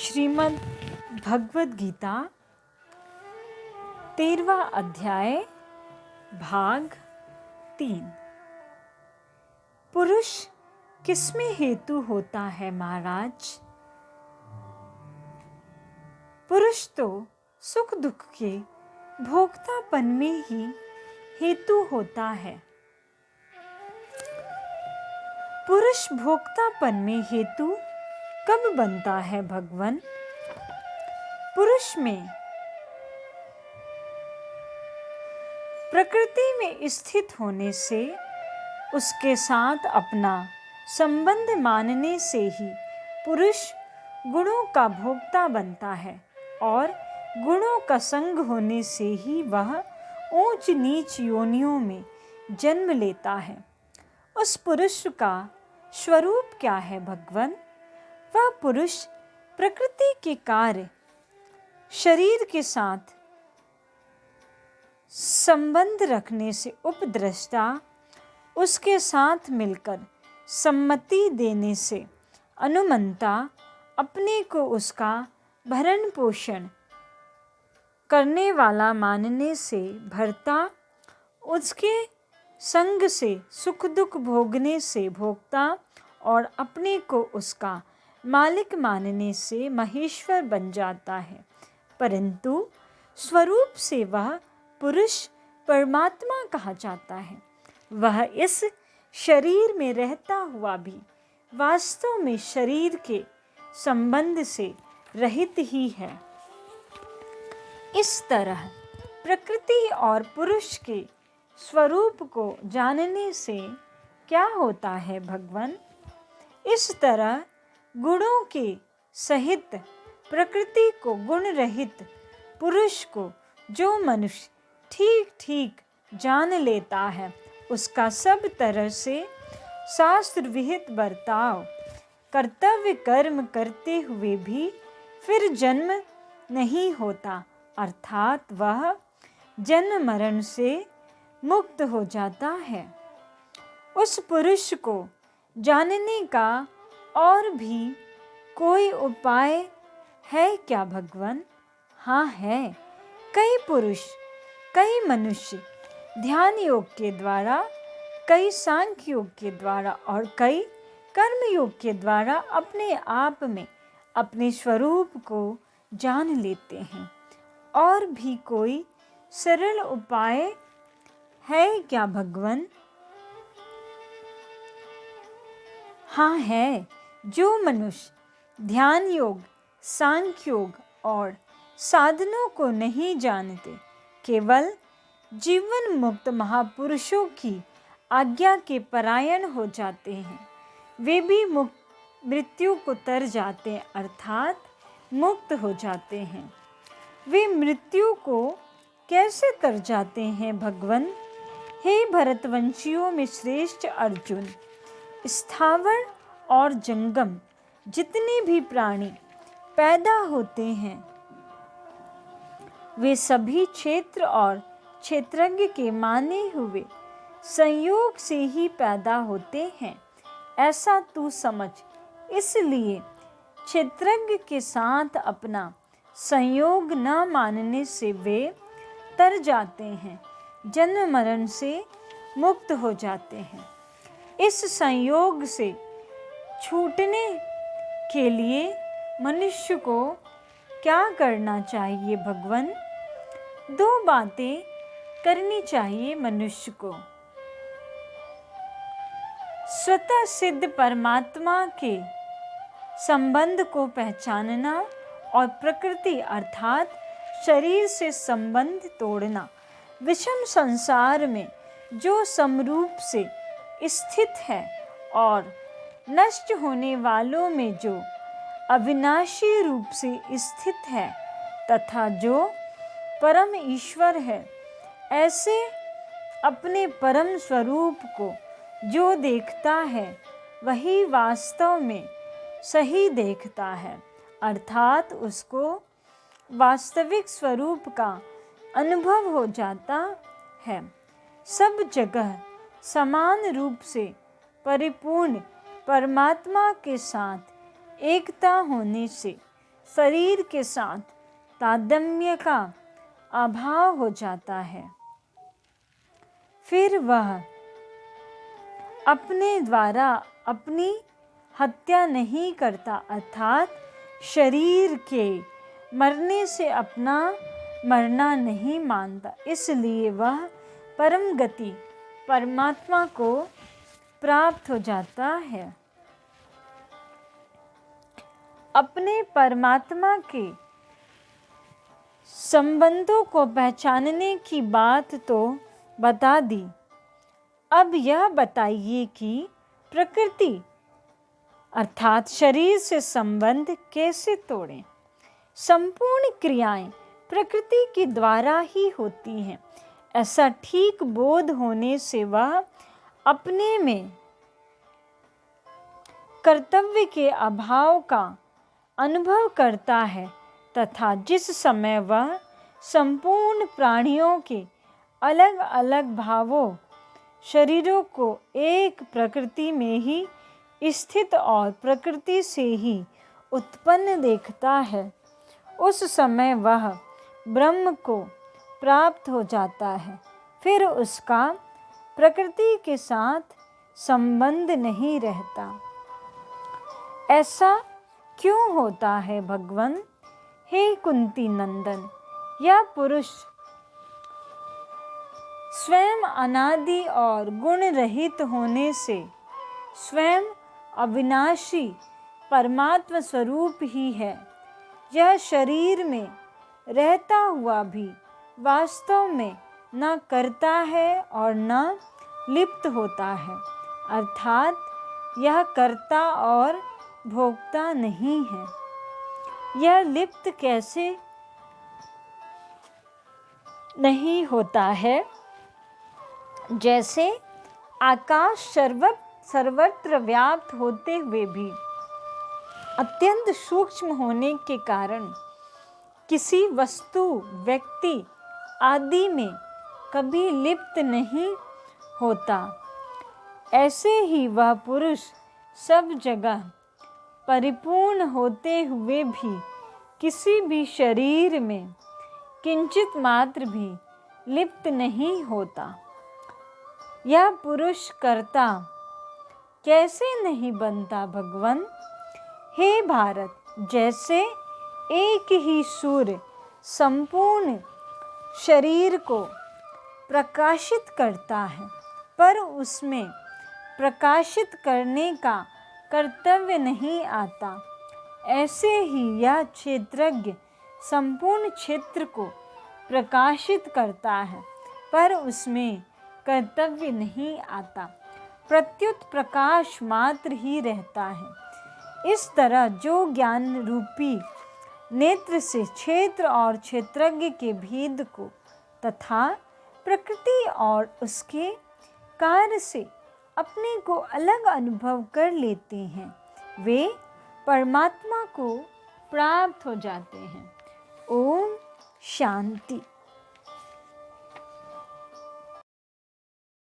श्रीमद् भगवद गीता 13वां अध्याय भाग 3। पुरुष किसमें हेतु होता है महाराज? पुरुष तो सुख दुख के भोक्तापन में ही हेतु होता है। पुरुष भोक्तापन में हेतु कब बनता है भगवान? पुरुष में प्रकृति में स्थित होने से, उसके साथ अपना संबंध मानने से ही पुरुष गुणों का भोक्ता बनता है और गुणों का संग होने से ही वह ऊंच नीच योनियों में जन्म लेता है। उस पुरुष का स्वरूप क्या है भगवान? वह पुरुष प्रकृति के कार्य शरीर के साथ संबंध रखने से उपद्रष्टा, उसके साथ मिलकर सम्मति देने से अनुमंता, अपने को उसका भरण पोषण करने वाला मानने से भर्ता, उसके संग से सुख दुख भोगने से भोक्ता और अपने को उसका मालिक मानने से महेश्वर बन जाता है। परंतु स्वरूप से वह पुरुष परमात्मा कहा जाता है। वह इस शरीर में रहता हुआ भी वास्तव में शरीर के संबंध से रहित ही है। इस तरह प्रकृति और पुरुष के स्वरूप को जानने से क्या होता है भगवान? इस तरह गुणों के सहित प्रकृति को गुण रहित पुरुष को जो मनुष्य ठीक ठीक जान लेता है, उसका सब तरह से शास्त्र विहित बर्ताव, कर्तव्य कर्म करते हुए भी फिर जन्म नहीं होता, अर्थात वह जन्म मरण से मुक्त हो जाता है। उस पुरुष को जानने का और भी कोई उपाय है क्या भगवान? हाँ है। कई पुरुष, कई मनुष्य ध्यान योग के द्वारा, कई सांख्य योग के द्वारा और कई कर्म योग के द्वारा अपने आप में अपने स्वरूप को जान लेते हैं। और भी कोई सरल उपाय है क्या भगवान? हाँ है। जो मनुष्य ध्यान योग, सांख्य योग और साधनों को नहीं जानते, केवल जीवन मुक्त महापुरुषों की आज्ञा के परायण हो जाते हैं, वे भी मृत्यु को तर जाते हैं, अर्थात मुक्त हो जाते हैं। वे मृत्यु को कैसे तर जाते हैं भगवान? हे भरतवंशियों में श्रेष्ठ अर्जुन, स्थावर और जंगम जितने भी प्राणी पैदा होते हैं, वे सभी क्षेत्र और क्षेत्रज्ञ के माने हुए संयोग से ही पैदा होते हैं, ऐसा तू समझ। इसलिए क्षेत्रज्ञ के साथ अपना संयोग न मानने से वे तर जाते हैं, जन्म मरण से मुक्त हो जाते हैं। इस संयोग से छूटने के लिए मनुष्य को क्या करना चाहिए भगवान? दो बातें करनी चाहिए मनुष्य को। स्वतः सिद्ध परमात्मा के संबंध को पहचानना और प्रकृति अर्थात शरीर से संबंध तोड़ना। विषम संसार में जो समरूप से स्थित है और नष्ट होने वालों में जो अविनाशी रूप से स्थित है तथा जो परम ईश्वर है, ऐसे अपने परम स्वरूप को जो देखता है, वही वास्तव में सही देखता है, अर्थात उसको वास्तविक स्वरूप का अनुभव हो जाता है। सब जगह समान रूप से परिपूर्ण परमात्मा के साथ एकता होने से शरीर के साथ तादात्म्य का अभाव हो जाता है। फिर वह अपने द्वारा अपनी हत्या नहीं करता, अर्थात शरीर के मरने से अपना मरना नहीं मानता। इसलिए वह परम गति परमात्मा को प्राप्त हो जाता है। अपने परमात्मा के संबंधों को पहचानने की बात तो बता दी। अब यह बताइए कि प्रकृति अर्थात शरीर से संबंध कैसे तोड़ें। संपूर्ण क्रियाएं प्रकृति के द्वारा ही होती हैं। ऐसा ठीक बोध होने से वह अपने में कर्तव्य के अभाव का अनुभव करता है तथा जिस समय वह संपूर्ण प्राणियों के अलग अलग भावों शरीरों को एक प्रकृति में ही स्थित और प्रकृति से ही उत्पन्न देखता है, उस समय वह ब्रह्म को प्राप्त हो जाता है। फिर उसका प्रकृति के साथ संबंध नहीं रहता। ऐसा क्यों होता है भगवान? हे कुंती नंदन, यह पुरुष स्वयं अनादि और गुण रहित होने से स्वयं अविनाशी परमात्मा स्वरूप ही है। यह शरीर में रहता हुआ भी वास्तव में न करता है और न लिप्त होता है, अर्थात यह कर्ता और भोक्ता नहीं है। यह लिप्त कैसे नहीं होता है? जैसे आकाश सर्वत्र व्याप्त होते हुए भी अत्यंत सूक्ष्म होने के कारण किसी वस्तु, व्यक्ति आदि में कभी लिप्त नहीं होता, ऐसे ही वह पुरुष सब जगह परिपूर्ण होते हुए भी किसी भी शरीर में किंचित मात्र भी लिप्त नहीं होता। यह पुरुष कर्ता कैसे नहीं बनता भगवान? हे भारत, जैसे एक ही सूर्य संपूर्ण शरीर को प्रकाशित करता है पर उसमें प्रकाशित करने का कर्तव्य नहीं आता, ऐसे ही यह क्षेत्रज्ञ संपूर्ण क्षेत्र को प्रकाशित करता है पर उसमें कर्तव्य नहीं आता, प्रत्युत प्रकाश मात्र ही रहता है। इस तरह जो ज्ञान रूपी नेत्र से क्षेत्र और क्षेत्रज्ञ के भेद को तथा प्रकृति और उसके कार्य से अपने को अलग अनुभव कर लेते हैं, वे परमात्मा को प्राप्त हो जाते हैं। ओम शांति।